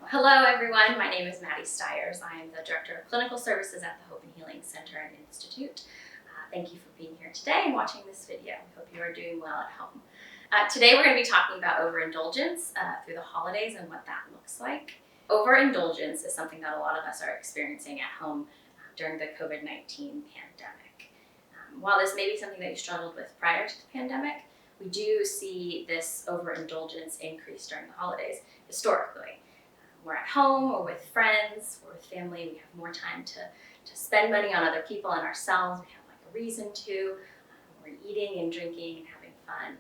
Hello everyone, my name is Madeline Stiers. I am the Director of Clinical Services at the Hope and Healing Center and Institute. Thank you for being here today and watching this video. We hope you are doing well at home. Today we're going to be talking about overindulgence through the holidays and what that looks like. Overindulgence is something that a lot of us are experiencing at home during the COVID-19 pandemic. While this may be something that you struggled with prior to the pandemic, we do see this overindulgence increase during the holidays historically. We're at home, or with friends, or with family, we have more time to spend money on other people and ourselves. We have like a reason to. We're eating and drinking and having fun.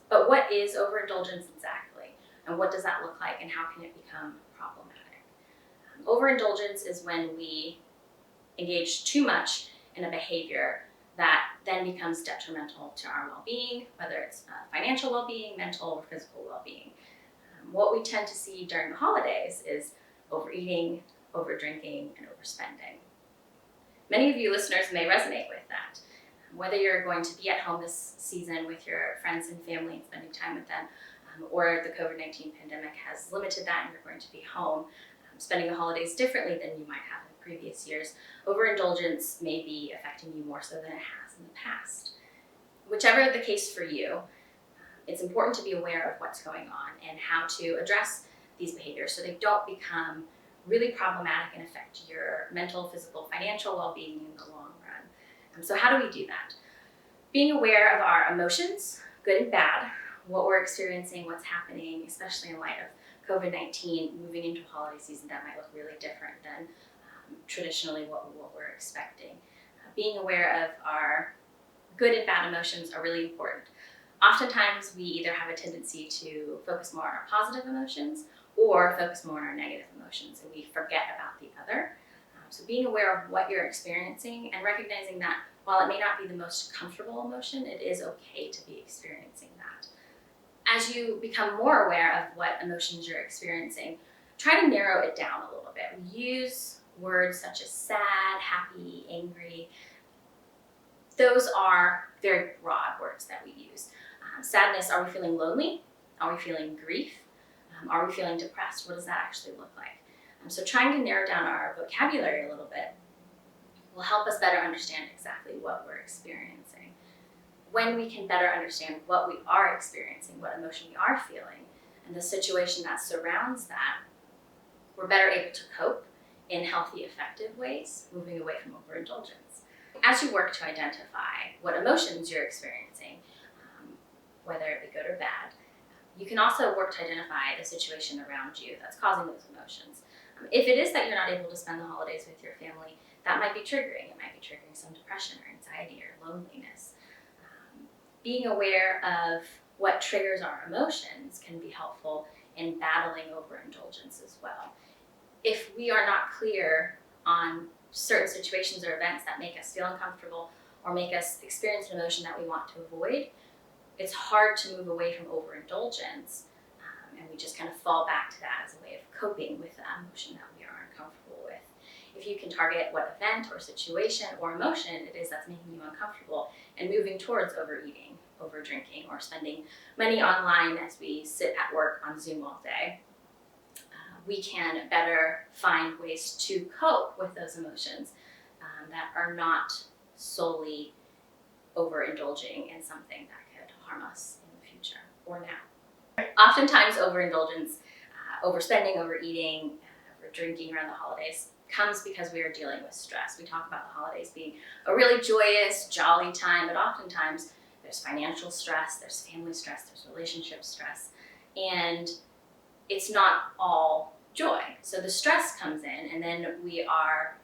But what is overindulgence exactly? And what does that look like, and how can it become problematic? Overindulgence is when we engage too much in a behavior that then becomes detrimental to our well-being, whether it's financial well-being, mental, or physical well-being. What we tend to see during the holidays is overeating, overdrinking, and overspending. Many of you listeners may resonate with that. Whether you're going to be at home this season with your friends and family and spending time with them, or the COVID-19 pandemic has limited that and you're going to be home, spending the holidays differently than you might have in previous years, overindulgence may be affecting you more so than it has in the past. Whichever the case for you, it's important to be aware of what's going on and how to address these behaviors so they don't become really problematic and affect your mental, physical, financial well-being in the long run. So how do we do that? Being aware of our emotions, good and bad, what we're experiencing, what's happening, especially in light of COVID-19, moving into a holiday season that might look really different than traditionally what we're expecting. Being aware of our good and bad emotions are really important. Oftentimes, we either have a tendency to focus more on our positive emotions or focus more on our negative emotions, and we forget about the other. So being aware of what you're experiencing and recognizing that while it may not be the most comfortable emotion, it is okay to be experiencing that. As you become more aware of what emotions you're experiencing, try to narrow it down a little bit. We use words such as sad, happy, angry. Those are very broad words that we use. Sadness, are we feeling lonely? Are we feeling grief? Are we feeling depressed? What does that actually look like? So trying to narrow down our vocabulary a little bit will help us better understand exactly what we're experiencing. When we can better understand what we are experiencing, what emotion we are feeling, and the situation that surrounds that, we're better able to cope in healthy, effective ways, moving away from overindulgence. As you work to identify what emotions you're experiencing, whether it be good or bad, you can also work to identify the situation around you that's causing those emotions. If it is that you're not able to spend the holidays with your family, that might be triggering. It might be triggering some depression or anxiety or loneliness. Being aware of what triggers our emotions can be helpful in battling overindulgence as well. If we are not clear on certain situations or events that make us feel uncomfortable or make us experience an emotion that we want to avoid, it's hard to move away from overindulgence, and we just kind of fall back to that as a way of coping with the emotion that we are uncomfortable with. If you can target what event or situation or emotion it is that's making you uncomfortable and moving towards overeating, overdrinking, or spending money online as we sit at work on Zoom all day, we can better find ways to cope with those emotions that are not solely overindulging in something that could harm us in the future or now. Oftentimes overindulgence, overspending, overeating, overdrinking around the holidays comes because we are dealing with stress. We talk about the holidays being a really joyous, jolly time, but oftentimes there's financial stress, there's family stress, there's relationship stress, and it's not all joy. So the stress comes in, and then we are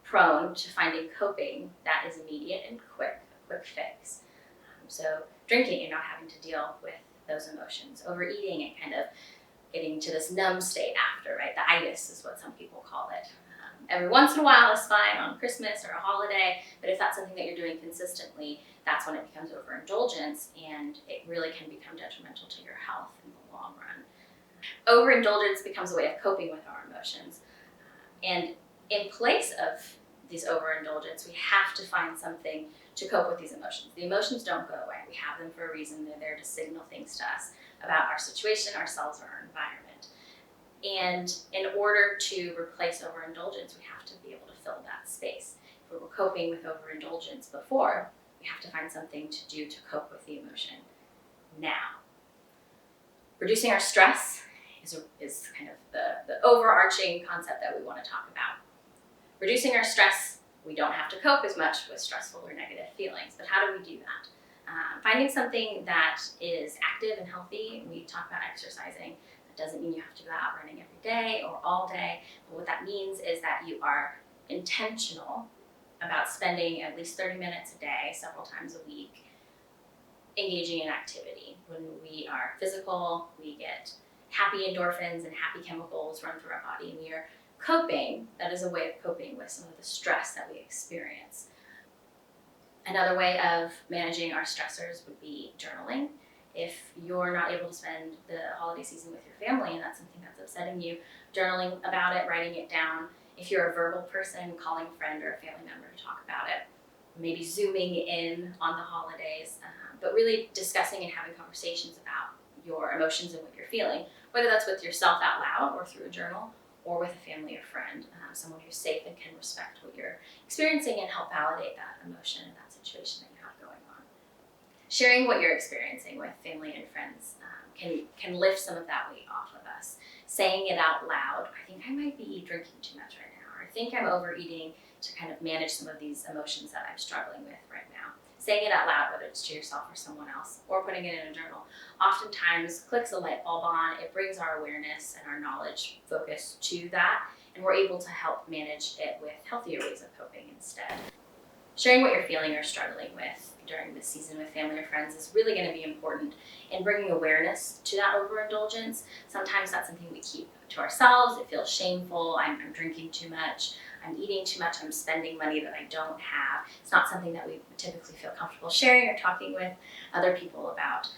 prone to finding coping that is immediate and quick fix. So drinking, you're not having to deal with those emotions. Overeating and kind of getting to this numb state after, right? The itis is what some people call it. Every once in a while is fine on Christmas or a holiday, but if that's something that you're doing consistently, that's when it becomes overindulgence, and it really can become detrimental to your health in the long run. Overindulgence becomes a way of coping with our emotions. And in place of these overindulgence, we have to find something to cope with these emotions. The emotions don't go away. We have them for a reason. They're there to signal things to us about our situation, ourselves, or our environment. And in order to replace overindulgence, we have to be able to fill that space. If we were coping with overindulgence before, we have to find something to do to cope with the emotion now. Reducing our stress is kind of the overarching concept that we want to talk about. Reducing our stress, we don't have to cope as much with stressful or negative feelings, but how do we do that? Finding something that is active and healthy. We talk about exercising. That doesn't mean you have to go out running every day or all day, but what that means is that you are intentional about spending at least 30 minutes a day, several times a week, engaging in activity. When we are physical, we get happy endorphins and happy chemicals run through our body, and we are coping. That is a way of coping with some of the stress that we experience. Another way of managing our stressors would be journaling. If you're not able to spend the holiday season with your family and that's something that's upsetting you, journaling about it, writing it down. If you're a verbal person, calling a friend or a family member to talk about it. Maybe zooming in on the holidays, but really discussing and having conversations about your emotions and what you're feeling, whether that's with yourself out loud or through a journal, or with a family or friend, someone who's safe and can respect what you're experiencing and help validate that emotion and that situation that you have going on. Sharing what you're experiencing with family and friends can lift some of that weight off of us. Saying it out loud, I think I might be drinking too much right now, or I think I'm overeating, to kind of manage some of these emotions that I'm struggling with right now. Saying it out loud, whether it's to yourself or someone else, or putting it in a journal, oftentimes clicks a light bulb on. It brings our awareness and our knowledge focus to that, and we're able to help manage it with healthier ways of coping instead. Sharing what you're feeling or struggling with during this season with family or friends is really going to be important in bringing awareness to that overindulgence. Sometimes that's something we keep to ourselves. It feels shameful. I'm drinking too much. I'm eating too much. I'm spending money that I don't have. It's not something that we typically feel comfortable sharing or talking with other people about.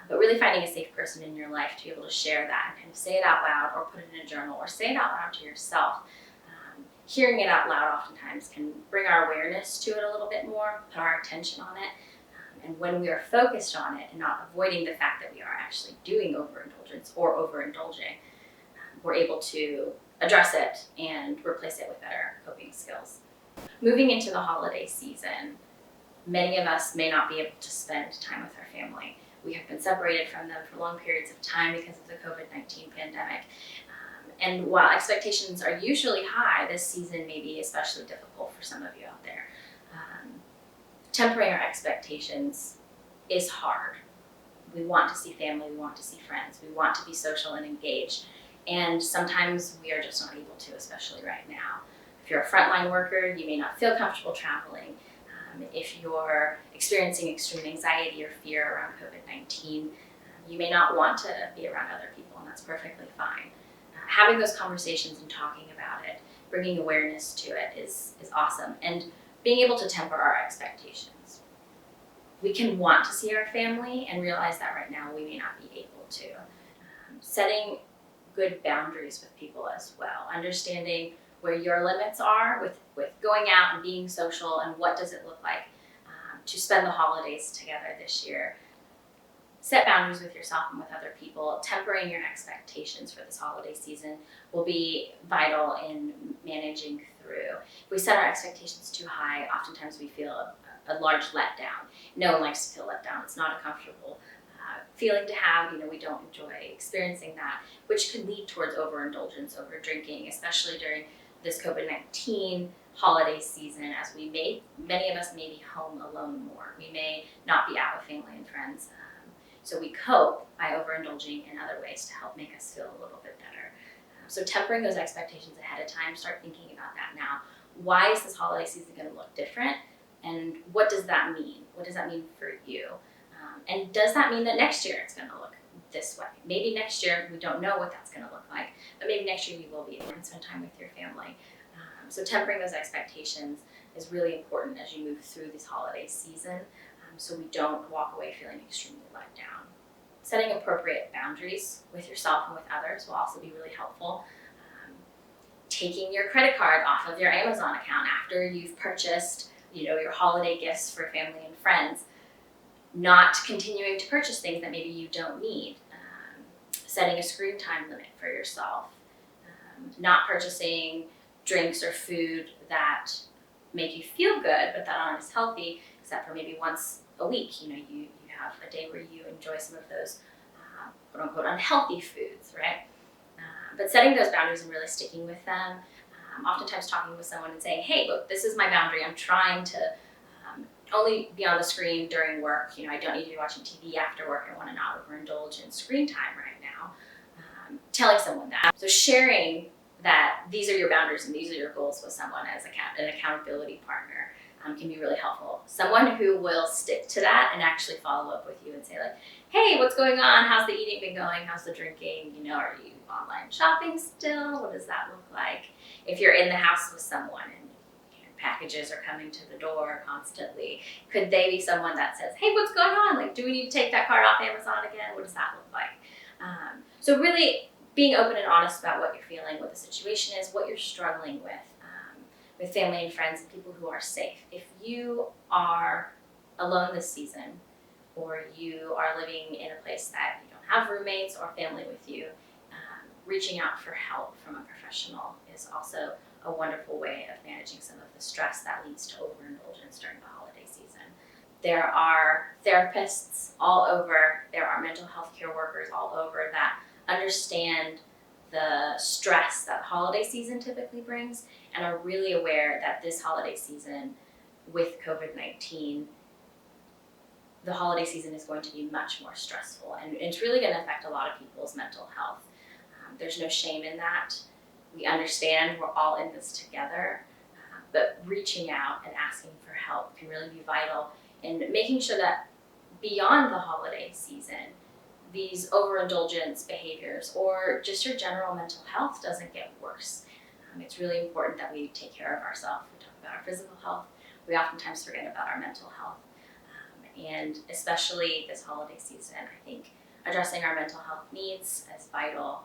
But really finding a safe person in your life to be able to share that and kind of say it out loud, or put it in a journal, or say it out loud to yourself. Hearing it out loud oftentimes can bring our awareness to it a little bit more, put our attention on it. And when we are focused on it and not avoiding the fact that we are actually doing overindulgence or overindulging, we're able to address it and replace it with better coping skills. Moving into the holiday season, many of us may not be able to spend time with our family. We have been separated from them for long periods of time because of the COVID-19 pandemic. And while expectations are usually high, this season may be especially difficult for some of you out there. Tempering our expectations is hard. We want to see family, we want to see friends, we want to be social and engaged. And sometimes we are just not able to, especially right now. If you're a frontline worker, you may not feel comfortable traveling. If you're experiencing extreme anxiety or fear around COVID-19, you may not want to be around other people, and that's perfectly fine. Having those conversations and talking about it, bringing awareness to it is awesome, and being able to temper our expectations. We can want to see our family and realize that right now we may not be able to. Setting good boundaries with people as well, understanding where your limits are with going out and being social, and what does it look like to spend the holidays together this year. Set boundaries with yourself and with other people. Tempering your expectations for this holiday season will be vital in managing through. If we set our expectations too high, oftentimes we feel a large letdown. No one likes to feel let down. It's not a comfortable feeling to have. We don't enjoy experiencing that, which could lead towards overindulgence, overdrinking, especially during this COVID-19 holiday season, as many of us may be home alone more. We may not be out with family and friends. So we cope by overindulging in other ways to help make us feel a little bit better. So tempering those expectations ahead of time, start thinking about that now. Why is this holiday season going to look different? And what does that mean? What does that mean for you? And does that mean that next year it's going to look this way? Maybe next year, we don't know what that's going to look like, but maybe next year you will be able to spend time with your family. So tempering those expectations is really important as you move through this holiday season, so we don't walk away feeling extremely let down. Setting appropriate boundaries with yourself and with others will also be really helpful. Taking your credit card off of your Amazon account after you've purchased, your holiday gifts for family and friends. Not continuing to purchase things that maybe you don't need. Setting a screen time limit for yourself. not purchasing drinks or food that make you feel good but that aren't as healthy, except for maybe once a week. You have a day where you enjoy some of those quote unquote unhealthy foods, right? But setting those boundaries and really sticking with them, oftentimes talking with someone and saying, hey, look, this is my boundary. I'm trying to only be on the screen during work. I don't need to be watching TV after work. I want to not overindulge in screen time right now. Telling someone that. So sharing that these are your boundaries and these are your goals with someone as an accountability partner can be really helpful. Someone who will stick to that and actually follow up with you and say like, hey, what's going on? How's the eating been going? How's the drinking? Are you online shopping still? What does that look like? If you're in the house with someone and packages are coming to the door constantly, could they be someone that says, hey, what's going on? Like, do we need to take that cart off Amazon again? What does that look like? So really being open and honest about what you're feeling, what the situation is, what you're struggling with family and friends and people who are safe. If you are alone this season, or you are living in a place that you don't have roommates or family with you, reaching out for help from a professional is also a wonderful way of managing some of the stress that leads to overindulgence during the holiday season. There are therapists all over, there are mental health care workers all over that understand the stress that the holiday season typically brings and are really aware that this holiday season with COVID-19, the holiday season is going to be much more stressful, and it's really going to affect a lot of people's mental health. There's no shame in that. We understand we're all in this together, but reaching out and asking for help can really be vital in making sure that beyond the holiday season, these overindulgence behaviors or just your general mental health doesn't get worse. It's really important that we take care of ourselves. We talk about our physical health. We oftentimes forget about our mental health. And especially this holiday season, I think addressing our mental health needs is vital.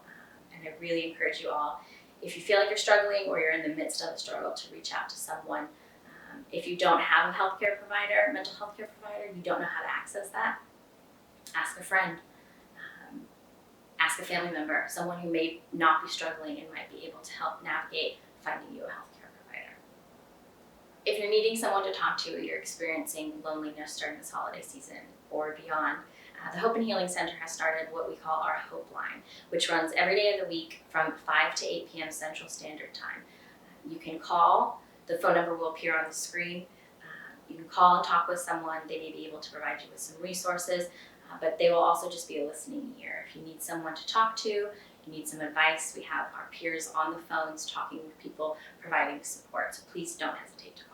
And I really encourage you all, if you feel like you're struggling or you're in the midst of a struggle, to reach out to someone. If you don't have a healthcare provider, mental health care provider, you don't know how to access that, ask a friend, ask a family member, someone who may not be struggling and might be able to help navigate finding you a healthcare provider. If you're needing someone to talk to, or you're experiencing loneliness during this holiday season or beyond, the Hope and Healing Center has started what we call our Hope Line, which runs every day of the week from 5 to 8 p.m. Central Standard Time. You can call, the phone number will appear on the screen. You can call and talk with someone. They may be able to provide you with some resources, but they will also just be a listening ear. If you need someone to talk to, you need some advice, we have our peers on the phones talking with people, providing support. So please don't hesitate to call.